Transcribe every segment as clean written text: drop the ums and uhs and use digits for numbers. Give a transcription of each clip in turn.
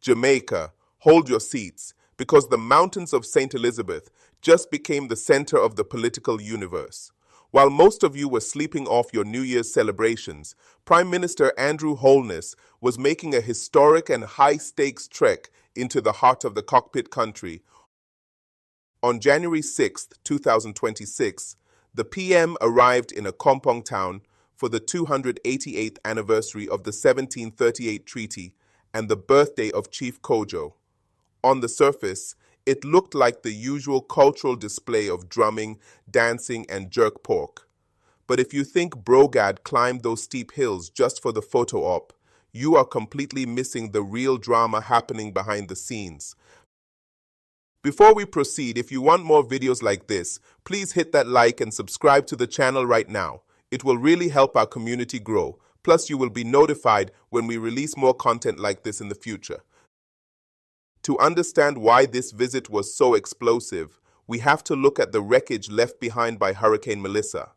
Jamaica, hold your seats, because the mountains of St. Elizabeth just became the center of the political universe. While most of you were sleeping off your New Year's celebrations, Prime Minister Andrew Holness was making a historic and high-stakes trek into the heart of the Cockpit Country. On January 6, 2026, the PM arrived in Accompong town for the 288th anniversary of the 1738 treaty and the birthday of Chief Kojo. On the surface, it looked like the usual cultural display of drumming, dancing, and jerk pork. But if you think Brogad climbed those steep hills just for the photo op, you are completely missing the real drama happening behind the scenes. Before we proceed, if you want more videos like this, please hit that like and subscribe to the channel right now. It will really help our community grow. Plus, you will be notified when we release more content like this in the future. To understand why this visit was so explosive, we have to look at the wreckage left behind by Hurricane Melissa.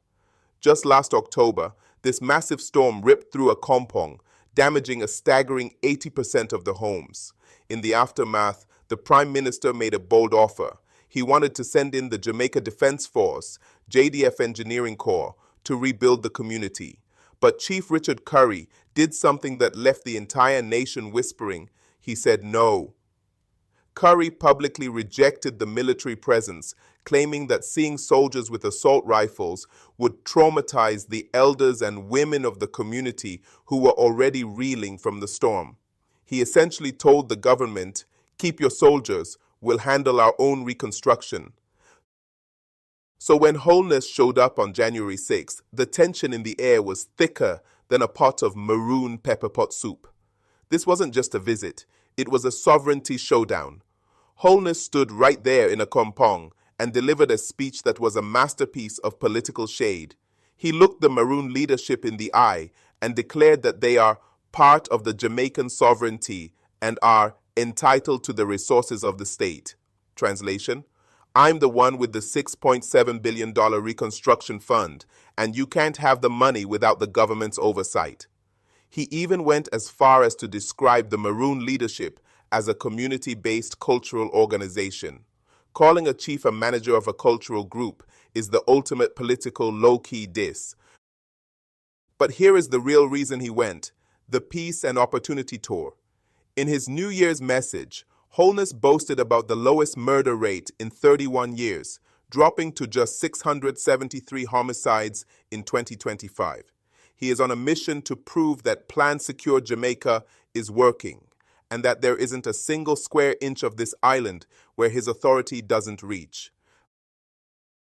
Just last October, this massive storm ripped through Accompong, damaging a staggering 80% of the homes. In the aftermath, the Prime Minister made a bold offer. He wanted to send in the Jamaica Defense Force, JDF Engineering Corps, to rebuild the community. But Chief Richard Currie did something that left the entire nation whispering. He said no. Currie publicly rejected the military presence, claiming that seeing soldiers with assault rifles would traumatize the elders and women of the community who were already reeling from the storm. He essentially told the government, "Keep your soldiers, we'll handle our own reconstruction." So when Holness showed up on January 6th, the tension in the air was thicker than a pot of maroon pepper pot soup. This wasn't just a visit, it was a sovereignty showdown. Holness stood right there in Accompong and delivered a speech that was a masterpiece of political shade. He looked the Maroon leadership in the eye and declared that they are part of the Jamaican sovereignty and are entitled to the resources of the state. Translation: I'm the one with the $6.7 billion reconstruction fund, and you can't have the money without the government's oversight. He even went as far as to describe the Maroon leadership as a community-based cultural organization. Calling a chief a manager of a cultural group is the ultimate political low-key diss. But here is the real reason he went: the Peace and Opportunity Tour. In his New Year's message, Holness boasted about the lowest murder rate in 31 years, dropping to just 673 homicides in 2025. He is on a mission to prove that Plan Secure Jamaica is working, and that there isn't a single square inch of this island where his authority doesn't reach.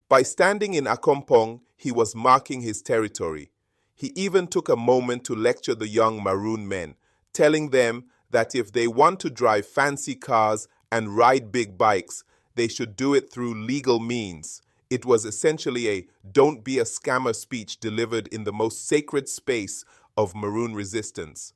By standing in Accompong, he was marking his territory. He even took a moment to lecture the young Maroon men, telling them that if they want to drive fancy cars and ride big bikes, they should do it through legal means. It was essentially a "don't be a scammer" speech delivered in the most sacred space of Maroon resistance.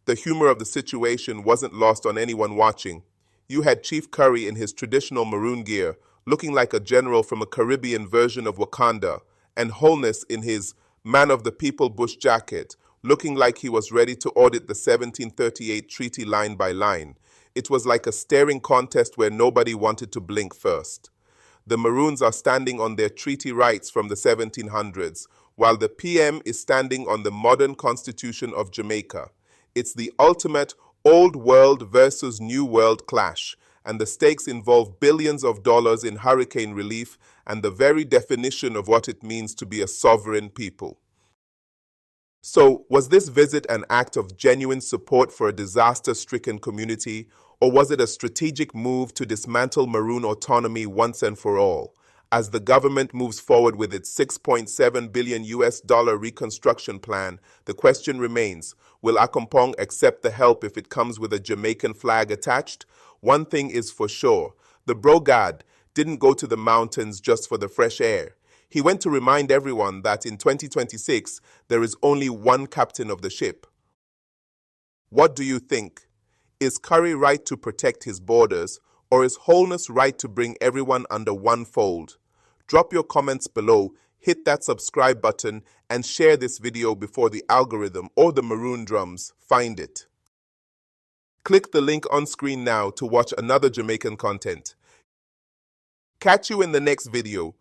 The humor of the situation wasn't lost on anyone watching. You had Chief Currie in his traditional Maroon gear, looking like a general from a Caribbean version of Wakanda, and Holness in his man of the people bush jacket, looking like he was ready to audit the 1738 treaty line by line. It was like a staring contest where nobody wanted to blink first. The Maroons are standing on their treaty rights from the 1700s, while the PM is standing on the modern Constitution of Jamaica. It's the ultimate old world versus new world clash, and the stakes involve billions of dollars in hurricane relief and the very definition of what it means to be a sovereign people. So, was this visit an act of genuine support for a disaster-stricken community, or was it a strategic move to dismantle Maroon autonomy once and for all? As the government moves forward with its $6.7 billion reconstruction plan, the question remains, will Accompong accept the help if it comes with a Jamaican flag attached? One thing is for sure, the Brogad didn't go to the mountains just for the fresh air. He went to remind everyone that in 2026, there is only one captain of the ship. What do you think? Is Currie right to protect his borders, or is Holness right to bring everyone under one fold? Drop your comments below, hit that subscribe button, and share this video before the algorithm or the Maroon drums find it. Click the link on screen now to watch another Jamaican content. Catch you in the next video.